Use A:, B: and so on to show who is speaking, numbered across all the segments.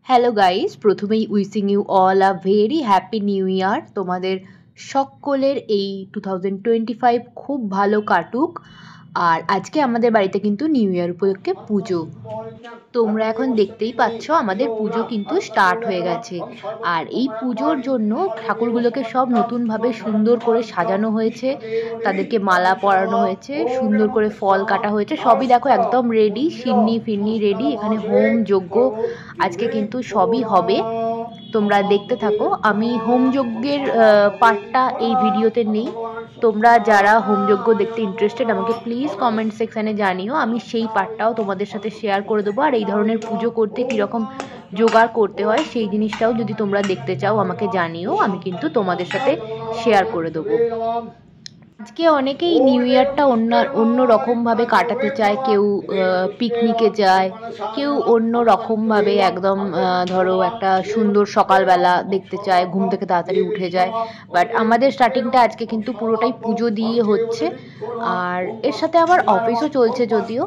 A: Hello guys, প্রথমেই wishing you all a very happy new year. তোমাদের সকলের এই 2025 খুব ভালো কাটুক। আর আজকে আমাদের বাড়িতে কিন্তু নিউ ইয়ার উপলক্ষে পুজো। তোমরা এখন দেখতেই পাচ্ছ আমাদের পুজো কিন্তু স্টার্ট হয়ে গেছে। আর এই পুজোর জন্য ঠাকুরগুলোকে সব নতুনভাবে সুন্দর করে সাজানো হয়েছে, তাদেরকে মালা পরানো হয়েছে, সুন্দর করে ফল কাটা হয়েছে, সবই দেখো একদম রেডি, সিন্নি ফিন্নি রেডি। এখানে হোম যজ্ঞ আজকে কিন্তু সবই হবে, তোমরা দেখতে থাকো। আমি হোম যজ্ঞের পার্টটা এই ভিডিওতে নেই, তোমরা যারা হোমযজ্ঞ দেখতে ইন্টারেস্টেড আমাকে প্লিজ কমেন্ট সেকশানে জানিও, আমি সেই পার্টটাও তোমাদের সাথে শেয়ার করে দেবো। আর এই ধরনের পুজো করতে কীরকম জোগাড় করতে হয় সেই জিনিসটাও যদি তোমরা দেখতে চাও আমাকে জানিও, আমি কিন্তু তোমাদের সাথে শেয়ার করে দেবো। আজকে অনেকেই নিউ ইয়ারটা অন্য রকমভাবে কাটাতে চায়, কেউ পিকনিকে যায়, কেউ অন্য রকমভাবে একদম ধরো একটা সুন্দর সকালবেলা দেখতে চায়, ঘুম থেকে তাড়াতাড়ি উঠে যায়। বাট আমাদের স্টার্টিংটা আজকে কিন্তু পুরোটাই পুজো দিয়ে হচ্ছে। আর এর সাথে আমার অফিসও চলছে যদিও।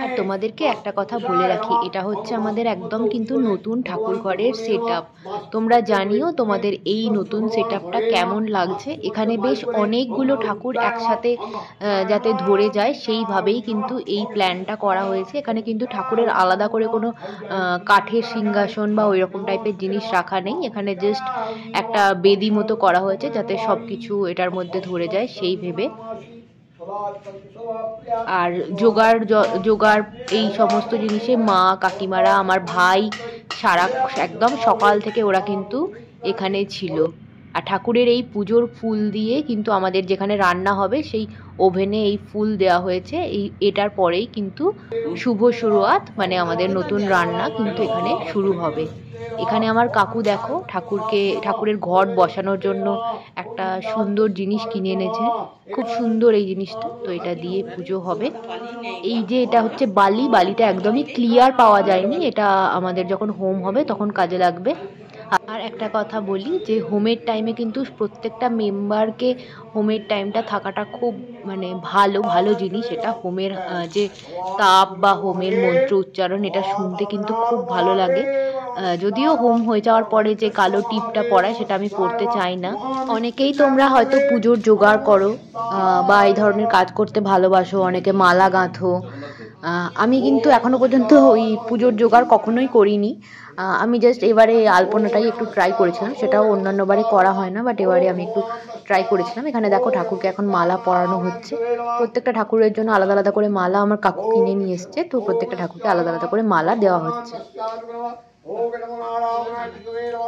A: আর তোমাদেরকে একটা কথা বলে রাখি, এটা হচ্ছে আমাদের একদম কিন্তু নতুন ঠাকুর ঘরের সেট আপ। তোমরা জানিও তোমাদের এই নতুন সেট আপটা কেমন লাগছে। এখানে বেশ অনেকগুলো ঠাকুর একসাথে যাতে ধরে যায় সেইভাবেই কিন্তু এই প্ল্যানটা করা হয়েছে। এখানে কিন্তু ঠাকুরের আলাদা করে কোনো কাঠের সিংহাসন বা ওই রকম টাইপের জিনিস রাখা নেই। এখানে জাস্ট একটা বেদি মতো করা হয়েছে যাতে সব কিছু এটার মধ্যে ধরে যায় সেই ভেবে। আর জোগাড় এই সমস্ত জিনিসে মা কাকিমারা আমার ভাই সারা একদম সকাল থেকে ওরা কিন্তু এখানে ছিল। আর ঠাকুরের এই পুজোর ফুল দিয়ে কিন্তু আমাদের যেখানে রান্না হবে সেই ওভেনে এই ফুল দেওয়া হয়েছে। এটার পরেই কিন্তু শুভ শুরুয়াত, মানে আমাদের নতুন রান্না কিন্তু এখানে শুরু হবে। এখানে আমার কাকু দেখো ঠাকুরের ঘট বসানোর জন্য একটা সুন্দর জিনিস কিনে এনেছে, খুব সুন্দর এই জিনিসটা। তো এটা দিয়ে পুজো হবে। এই যে এটা হচ্ছে বালিটা একদমই ক্লিয়ার পাওয়া যায়নি, এটা আমাদের যখন হোম হবে তখন কাজে লাগবে। আর একটা কথা বলি যে হোমের টাইমে কিন্তু প্রত্যেকটা মেম্বারকে হোমের টাইমটা থাকাটা খুব মানে ভালো জিনিস। এটা হোমের যে তাপ বা হোমের মন্ত্র উচ্চারণ এটা শুনতে কিন্তু খুব ভালো লাগে। যদিও হোম হয়ে যাওয়ার পরে যে কালো টিপটা পড়ায় সেটা আমি পড়তে চাই না। অনেকেই তোমরা হয়তো পুজোর জোগাড় করো বা এই ধরনের কাজ করতে ভালোবাসো, অনেকে মালা গাঁথো। আমি কিন্তু এখনো পর্যন্ত ওই পুজোর জোগাড় কখনোই করিনি। আমি জাস্ট এবারে আলপনাটাই একটু ট্রাই করেছিলাম, সেটাও অন্যান্য বারে করা হয় না, বাট এবারে আমি একটু ট্রাই করেছিলাম। এখানে দেখো ঠাকুরকে এখন মালা পরানো হচ্ছে। প্রত্যেকটা ঠাকুরের জন্য আলাদা আলাদা করে মালা আমার কাকু কিনে নিয়ে এসছে, তো প্রত্যেকটা ঠাকুরকে আলাদা আলাদা করে মালা দেওয়া হচ্ছে।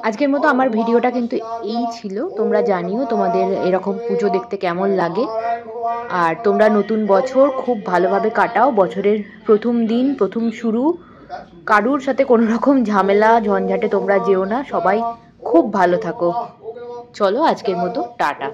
A: আজকের মতো আমার ভিডিওটা কিন্তু এই ছিল। তোমরা জানিও তোমাদের এরকম পুজো দেখতে কেমন লাগে। আর তোমরা নতুন বছর খুব ভালোভাবে কাটাও। বছরের প্রথম দিন, প্রথম শুরু, কারুর সাথে কোনো রকম ঝামেলা ঝঞ্ঝাটে তোমরা যেও না, সবাই খুব ভালো থাকো। চলো আজকের মতো টাটা।